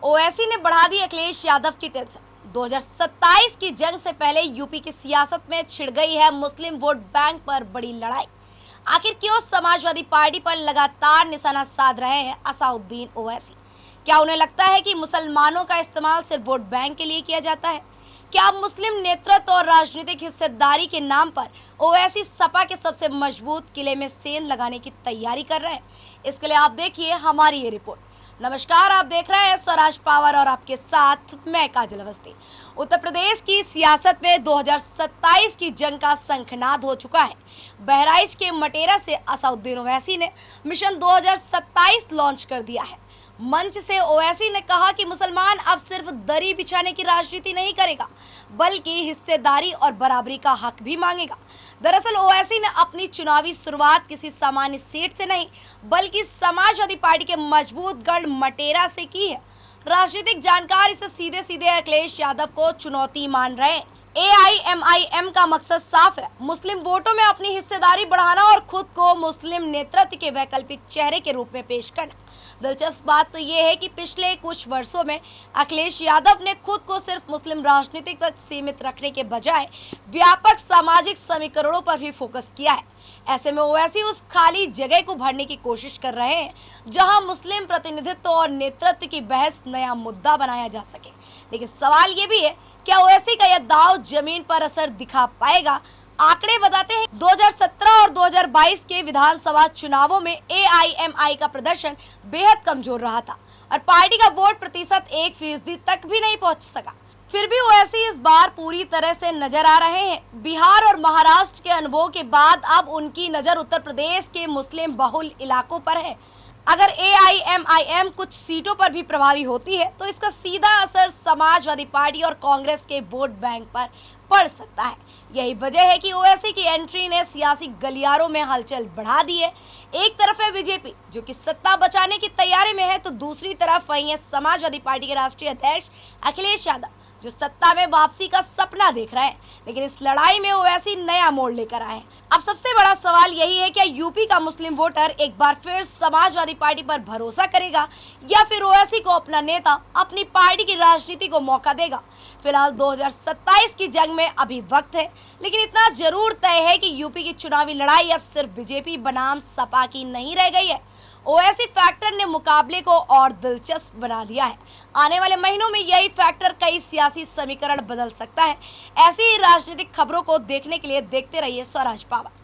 ओवैसी ने बढ़ा दी अखिलेश यादव की टेंशन। 2027 की जंग से पहले यूपी की सियासत में छिड़ गई है मुस्लिम वोट बैंक पर बड़ी लड़ाई। आखिर क्यों समाजवादी पार्टी पर लगातार निशाना साध रहे हैं असाउद्दीन ओवैसी? क्या उन्हें लगता है कि मुसलमानों का इस्तेमाल सिर्फ वोट बैंक के लिए किया जाता है? क्या अब मुस्लिम नेतृत्व और राजनीतिक हिस्सेदारी के नाम पर ओवैसी सपा के सबसे मजबूत किले में सेंध लगाने की तैयारी कर रहे हैं? इसके लिए आप देखिए हमारी ये रिपोर्ट। नमस्कार, आप देख रहे हैं स्वराज पावर और आपके साथ मैं काजल अवस्थी। उत्तर प्रदेश की सियासत में 2027 की जंग का शंखनाद हो चुका है। बहराइच के मटेरा से असाउद्दीन ओवैसी ने मिशन 2027 लॉन्च कर दिया है। मंच से ओवैसी ने कहा कि मुसलमान अब सिर्फ दरी बिछाने की राजनीति नहीं करेगा, बल्कि हिस्सेदारी और बराबरी का हक भी मांगेगा। दरअसल ओवैसी ने अपनी चुनावी शुरुआत किसी सामान्य सीट से नहीं, बल्कि समाजवादी पार्टी के मजबूत गढ़ मटेरा से की है। राजनीतिक जानकार इसे सीधे सीधे अखिलेश यादव को चुनौती मान रहे हैं। AIMIM का मकसद साफ है, मुस्लिम वोटों में अपनी हिस्सेदारी बढ़ाना और खुद को मुस्लिम नेतृत्व के वैकल्पिक चेहरे के रूप में पेश करना। दिलचस्प बात तो ये है कि पिछले कुछ वर्षों में अखिलेश यादव ने खुद को सिर्फ मुस्लिम राजनीति तक सीमित रखने के बजाय व्यापक सामाजिक समीकरणों पर भी फोकस किया है। ऐसे में ओवैसी उस खाली जगह को भरने की कोशिश कर रहे हैं जहां मुस्लिम प्रतिनिधित्व और नेतृत्व की बहस नया मुद्दा बनाया जा सके। लेकिन सवाल ये भी है, क्या ओवैसी का यह दांव जमीन पर असर दिखा पाएगा? आंकड़े बताते हैं 2017 और 2022 के विधानसभा चुनावों में AIMI का प्रदर्शन बेहद कमजोर रहा था और पार्टी का वोट प्रतिशत 1% तक भी नहीं पहुंच सका। फिर भी ओवैसी इस बार पूरी तरह से नजर आ रहे हैं। बिहार और महाराष्ट्र के अनुभव के बाद अब उनकी नजर उत्तर प्रदेश के मुस्लिम बहुल इलाकों पर है। अगर AIMIM कुछ सीटों पर भी प्रभावी होती है तो इसका सीधा असर समाजवादी पार्टी और कांग्रेस के वोट बैंक पर पड़ सकता है। यही वजह है कि ओवैसी की एंट्री ने सियासी गलियारों में हलचल बढ़ा दी है। एक तरफ है बीजेपी जो कि सत्ता बचाने की तैयारी में है, तो दूसरी तरफ वही है समाजवादी पार्टी के राष्ट्रीय अध्यक्ष अखिलेश यादव जो सत्ता में वापसी का सपना देख रहे हैं। लेकिन इस लड़ाई में ओवैसी नया मोड़ लेकर आए हैं। अब सबसे बड़ा सवाल यही है, क्या यूपी का मुस्लिम वोटर एक बार फिर समाजवादी पार्टी पर भरोसा करेगा या फिर ओवैसी को अपना नेता अपनी पार्टी की राजनीति को मौका देगा? फिलहाल 2027 की जंग में अभी वक्त है, लेकिन इतना जरूर तय है कि यूपी की चुनावी लड़ाई अब सिर्फ बीजेपी बनाम सपा की नहीं रह गई है। ओवैसी फैक्टर ने मुकाबले को और दिलचस्प बना दिया है। आने वाले महीनों में यही फैक्टर कई सियासी समीकरण बदल सकता है। ऐसी ही राजनीतिक खबरों को देखने के लिए देखते रहिए स्वराज पावर।